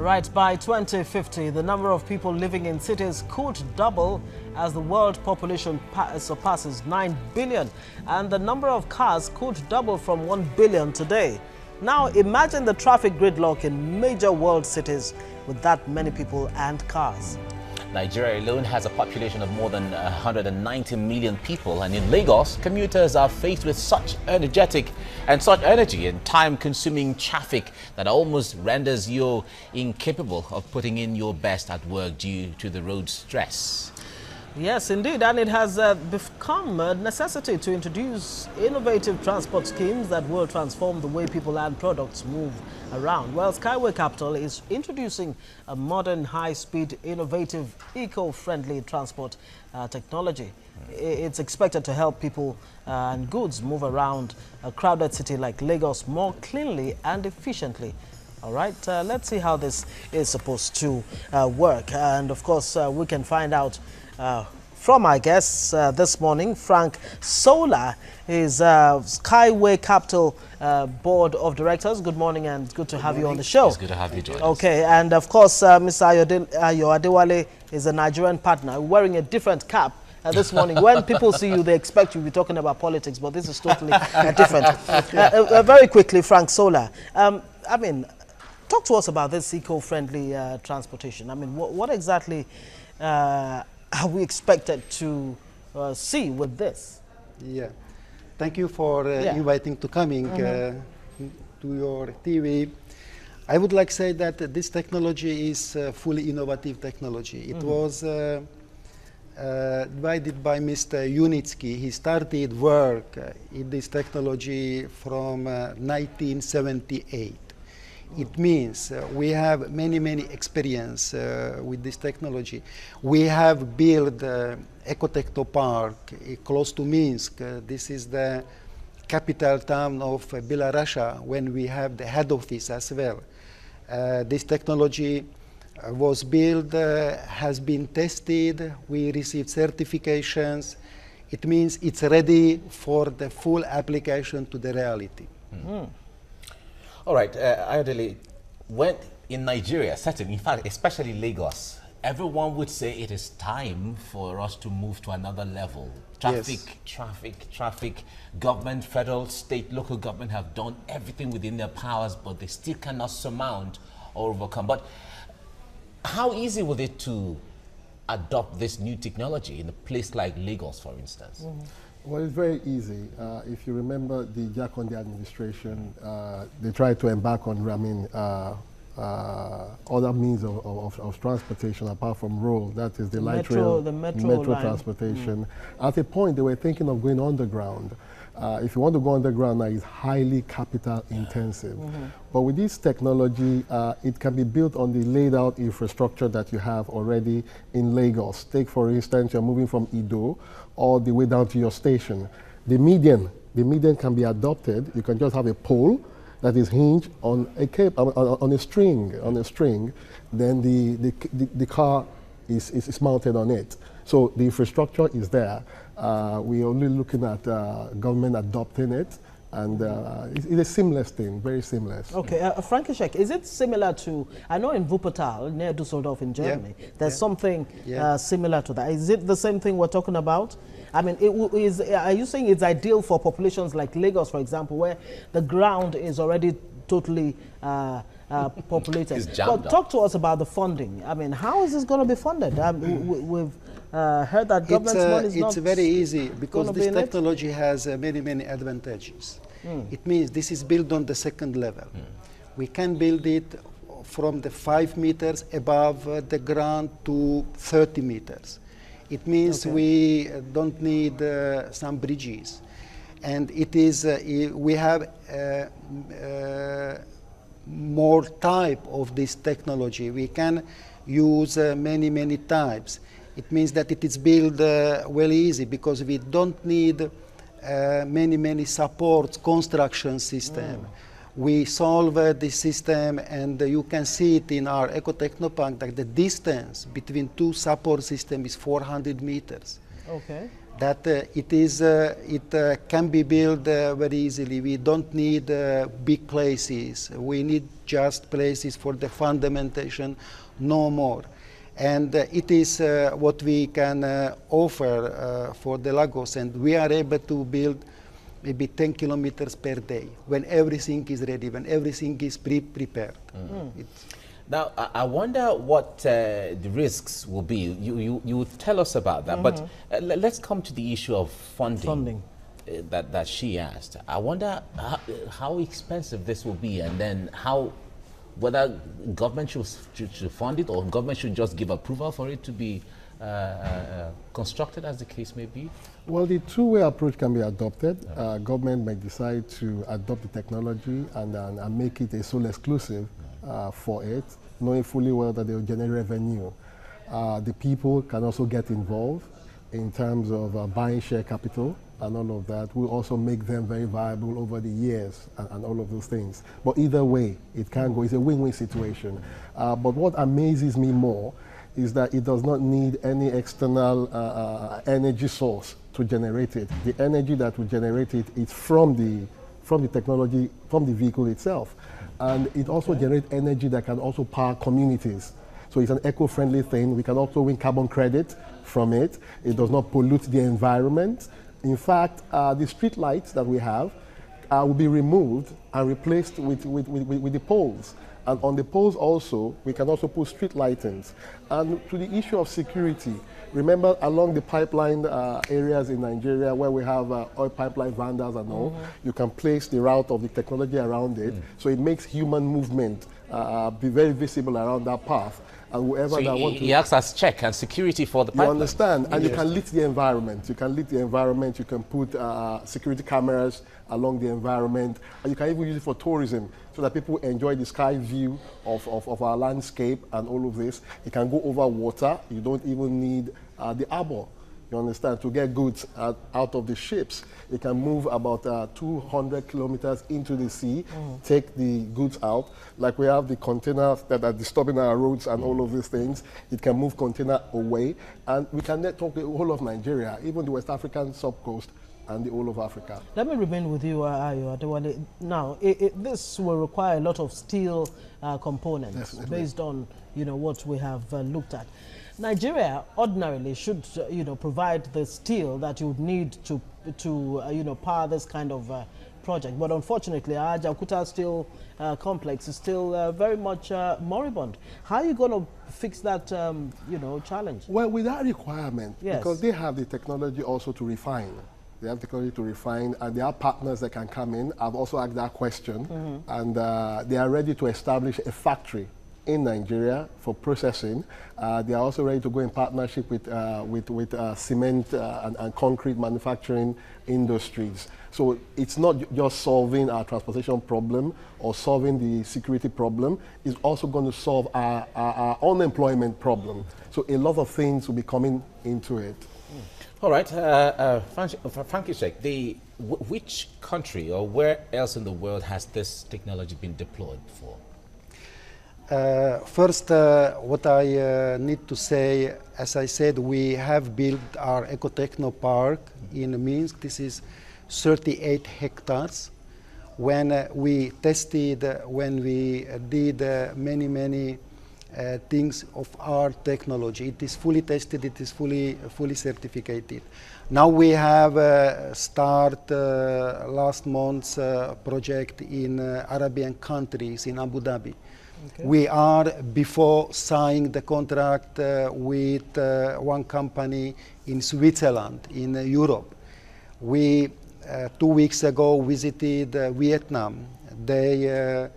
Right, by 2050, the number of people living in cities could double as the world population surpasses 9 billion, and the number of cars could double from 1 billion today. Now, imagine the traffic gridlock in major world cities with that many people and cars. Nigeria alone has a population of more than 190 million people, and in Lagos, commuters are faced with such energy and time-consuming traffic that almost renders you incapable of putting in your best at work due to the road stress. Yes, indeed, and it has become a necessity to introduce innovative transport schemes that will transform the way people and products move around. Well, SkyWay Capital is introducing a modern, high-speed, innovative, eco-friendly transport technology. It's expected to help people and goods move around a crowded city like Lagos more cleanly and efficiently. All right, let's see how this is supposed to work. And of course, we can find out from our guests this morning. Frank Sola is SkyWay Capital Board of Directors. Good morning and good to have you on the show. It's good to have you, George. Okay, and of course, Mr. Ayo Adewale is a Nigerian partner wearing a different cap. This morning, when people see you, they expect you to be talking about politics, but this is totally different. Very quickly, Frank Sola, I mean, talk to us about this eco-friendly transportation. I mean, what exactly are we expected to see with this? Yeah, thank you for inviting to coming to your TV. I would like to say that this technology is fully innovative technology. It was divided by Mr. Unitsky. He started work in this technology from 1978. It means we have many experience with this technology. We have built Ecotechno Park close to Minsk. This is the capital town of Belarus, when we have the head office as well. This technology was built, has been tested. We received certifications. It means it's ready for the full application to the reality. All right, Ayodele, when in Nigeria, certainly, in fact, especially Lagos, everyone would say it is time for us to move to another level. Traffic. Government, federal, state, local government have done everything within their powers, but they still cannot surmount or overcome. But how easy was it to adopt this new technology in a place like Lagos, for instance? Well, it's very easy. If you remember the Jakonde administration, they tried to embark on, other means of transportation apart from road. That is the light rail, the metro transportation. At a point, they were thinking of going underground. If you want to go underground now, it's highly capital intensive. But with this technology, it can be built on the laid out infrastructure that you have already in Lagos. Take, for instance, you're moving from Ido all the way down to your station. The median can be adopted. You can just have a pole that is hinged on a string. Then the car is mounted on it. So the infrastructure is there. We're only looking at government adopting it, and it's a seamless thing, very seamless. Okay, Frankiszek, is it similar to, I know in Wuppertal, near Düsseldorf in Germany, there's something similar to that. Is it the same thing we're talking about? I mean, are you saying it's ideal for populations like Lagos, for example, where the ground is already totally populated? But talk to us about the funding. I mean, how is this going to be funded? We've heard that government's money is not. It's very easy because this technology has many advantages. It means this is built on the second level. We can build it from the 5 meters above the ground to 30 meters. It means we don't need some bridges. And it is, we have more type of this technology. We can use many types. It means that it is built well easy because we don't need many support construction system. We solve the system, and you can see it in our Ecotechno Park that the distance between two support systems is 400 meters. Okay. that it can be built very easily. We don't need big places. We need just places for the fundamentation, no more. And it is what we can offer for the Lagos, and we are able to build maybe 10 kilometers per day when everything is ready, when everything is prepared. Now, I wonder what the risks will be. You tell us about that, but let's come to the issue of funding. That she asked. I wonder how expensive this will be, and then whether government should fund it, or government should just give approval for it to be constructed, as the case may be. Well, the two-way approach can be adopted. Government may decide to adopt the technology and make it a sole exclusive for it, knowing fully well that they will generate revenue. The people can also get involved in terms of buying share capital and all of that. Will also make them very viable over the years and all of those things. But either way, it can go. It's a win-win situation. But what amazes me more is that it does not need any external energy source to generate it. The energy that will generate it is from the technology, from the vehicle itself. And it also generates energy that can also power communities. So it's an eco-friendly thing. We can also win carbon credit from it. It does not pollute the environment. In fact, the street lights that we have will be removed and replaced with the poles. And on the poles also, we can also put street lightings. And to the issue of security, remember along the pipeline areas in Nigeria where we have oil pipeline vandals and all, you can place the route of the technology around it. So it makes human movement be very visible around that path. And whoever so that wants to... He acts as check and security for the pipeline. You understand? And you can lit the environment. You can lit the environment. You can put security cameras along the environment. And you can even use it for tourism so that people enjoy the sky view of our landscape and all of this. It can go over water. You don't even need the arbor. You understand? To get goods out of the ships, it can move about 200 kilometers into the sea, take the goods out. Like we have the containers that are disturbing our roads and all of these things. It can move container away, and we can network the whole of Nigeria, even the West African subcoast and the whole of Africa. Let me remain with you, Ayo Adewale. Now, this will require a lot of steel components. Definitely. Based on what we have looked at. Nigeria ordinarily should provide the steel that you would need to power this kind of project, but unfortunately our Jakarta steel complex is still very much moribund. How are you going to fix that challenge? Well, with that requirement, yes, because they have the technology also to refine. They have technology to refine, and there are partners that can come in. I've also asked that question, and they are ready to establish a factory in Nigeria for processing. They are also ready to go in partnership with cement and concrete manufacturing industries. So it's not just solving our transportation problem or solving the security problem, it's also going to solve our unemployment problem. So a lot of things will be coming into it. All right, Frankiszek, which country or where else in the world has this technology been deployed for? First, what I need to say, as I said, we have built our Ecotechno Park in Minsk. This is 38 hectares. When we tested, when we did many things of our technology, it is fully tested, it is fully certificated. Now we have start last month's project in Arabian countries, in Abu Dhabi. Okay. We are before signing the contract with one company in Switzerland, in Europe. We 2 weeks ago visited Vietnam. They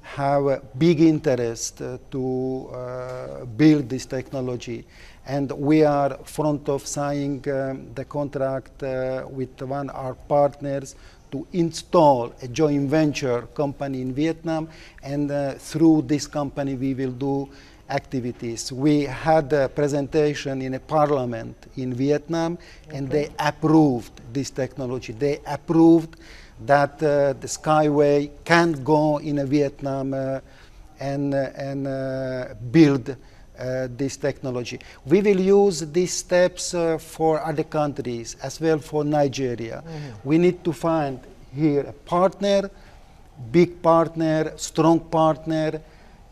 have a big interest to build this technology, and we are front of signing the contract with one of our partners to install a joint venture company in Vietnam, and through this company we will do activities. We had a presentation in a parliament in Vietnam, okay, and they approved this technology. They approved that the SkyWay can go in Vietnam and build this technology. We will use these steps for other countries as well, for Nigeria. We need to find here a partner, big partner, strong partner,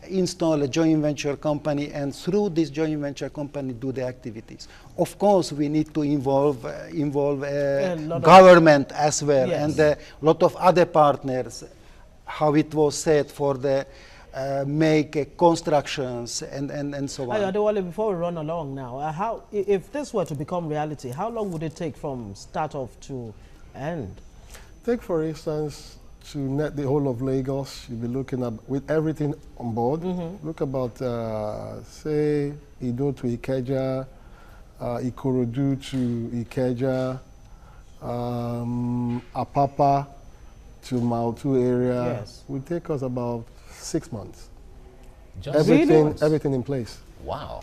install a joint venture company, and through this joint venture company do the activities. Of course, we need to involve government as well, Yes. and a lot of other partners, how it was said, for the make constructions and so on. Adewale, before we run along now, if this were to become reality, how long would it take from start off to end? Take, for instance, to net the whole of Lagos, you'll be looking at, with everything on board, look about, say, Ido to Ikeja, Ikorodu to Ikeja, Apapa to Mautu area. Yes. Will take us about 6 months. Just Everything in place. wow.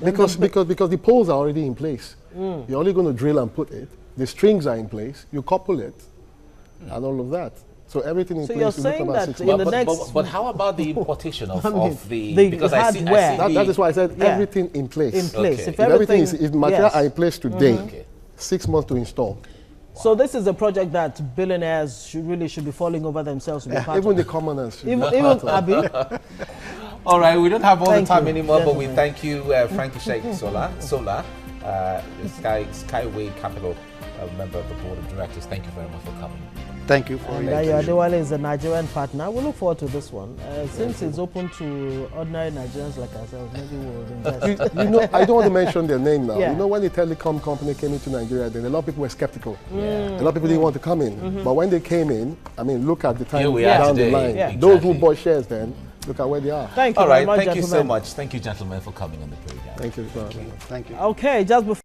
Because the poles are already in place. You're only going to drill and put it. The strings are in place. You couple it, and all of that. So everything in So place. you're will look saying about that 6 in months. the next... But how about the importation of, I mean, of the the hardware. That is why I said Yeah. everything in place. in place. Okay. If If everything is, everything, if materials yes. are in place today, Okay. 6 months to install. So this is a project that billionaires should be falling over themselves to be part Even of. the commoners. should Even be part of it. Abi, All right, we don't have all Thank the time you, anymore, but we gentlemen. thank you, Frankie Sheikh Sola, SkyWay Capital, member of the board of directors. Thank you very much for coming. Thank you for and your Adewale is a Nigerian partner. We look forward to this one. Since it's open to ordinary Nigerians like ourselves, maybe we'll invest. You know, I don't want to mention their name now. Yeah. You know, when the telecom company came into Nigeria, then a lot of people were skeptical. A lot of people didn't want to come in. But when they came in, I mean, look at the time Here we are down today. the line. Yeah. Those who Exactly. bought shares then, look at where they are. Thank you All very right, much, thank you so gentlemen. much. Thank you, gentlemen, for coming on the program. Thank you. Thank you. Okay, just before